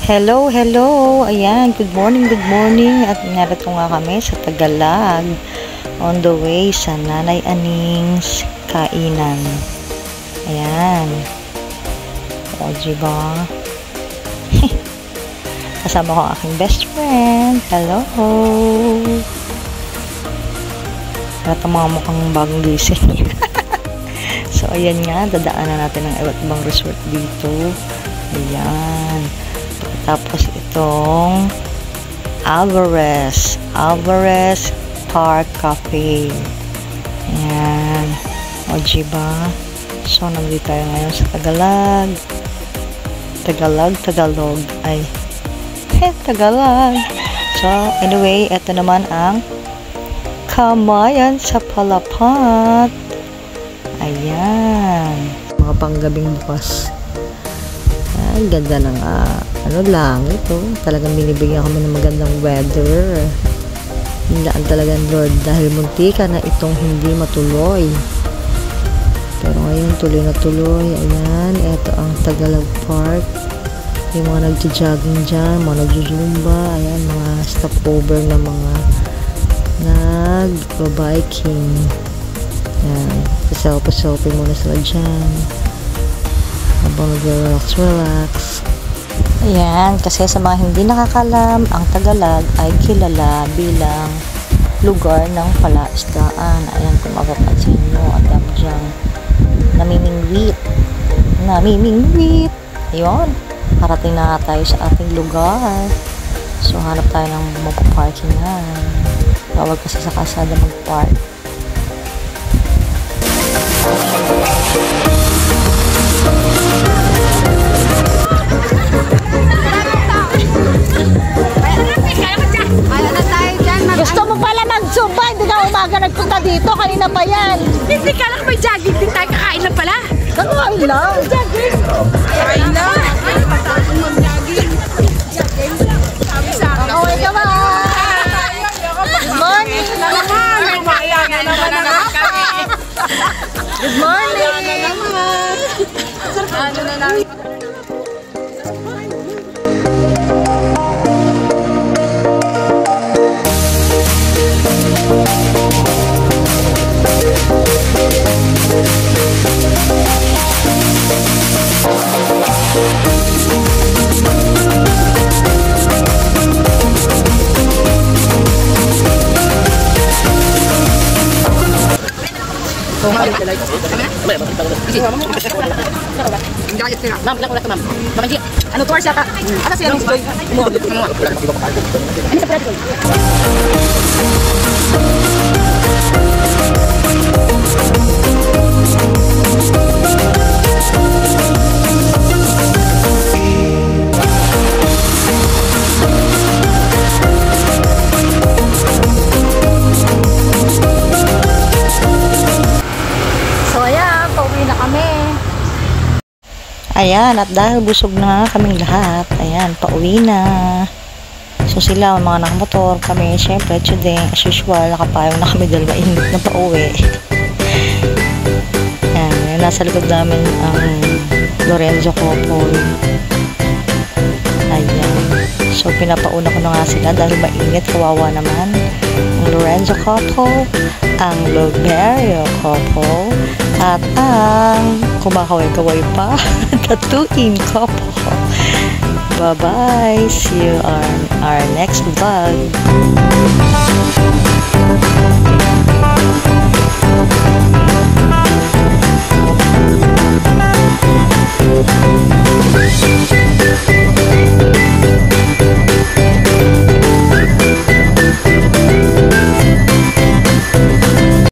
Hello, hello! Ayan, good morning, good morning. At narito nga kami sa Tagalog. On the way sa Nanay Aning's kainan. Ayan. O, diba? Kasama ko ang aking best friend. Hello! At ang mga mukhang bagong gising. So, ayan nga. Dadaanan natin ng iba't ibang resort dito. Ayan. Tapos itong Alvarez Park Cafe. Ayan. O, diba? So, nandito tayo ngayon sa Tagalog. Ay. Tagalog. So, anyway, ito naman ang Kamayan sa Palapat. Ayan. Mga panggabing bukas. Ay, ganda ng lang ito. Talagang binibigyan kami ng magandang weather. Hinlaan talaga ng Lord dahil munti ka na itong hindi matuloy. Pero ngayon tuloy na tuloy. Ayan, ito ang Tagalog Park. Yung mga nagja-jogging dyan, mga nagjo-zumba. Ayan, mga stopover na mga nag-biking. Ayan, selfie muna sila dyan. Habang nag-relax. Ayan, kasi sa mga hindi nakakalam, ang Tagalog ay kilala bilang lugar ng palaisdaan. Ayan, kung mapapansin nyo, ang dami dyang namimingwit. Ayun, parating na tayo sa ating lugar. So, hanap tayo ng mapaparkingan. Bawal kasi sa kalsada mag-park. Gusto mo pala mag-zumba, hindi ka umaga nagpunta dito, kanina pa yan. Hindi ka lang, may jogging din tayo, kakain lang pala. Kakain lang? Jogging? Kakain lang. Matapos mag-jogging. Okay ka ba? Good morning. Good morning. Ano na namin? Ma'am, lang ulat ka ma'am. Ma'am, ano tour siya ka? Ano siya? Ano sa pwede? Ayan, at dahil busog na kaming lahat, ayan, pauwi na. So sila, mga nakamotor, kami, syempre, today, as usual, nakapayong na kami dahil mainit na pauwi. Ayan, nasa likod namin ang Lorenzo Couple. Ayan. So pinapauna ko na nga sila dahil mainit, kawawa naman. Ang Lorenzo Couple, ang Loberio Couple, at ang kumakaway-kaway pa, Tatuin Couple. Bye-bye. See you on our next vlog.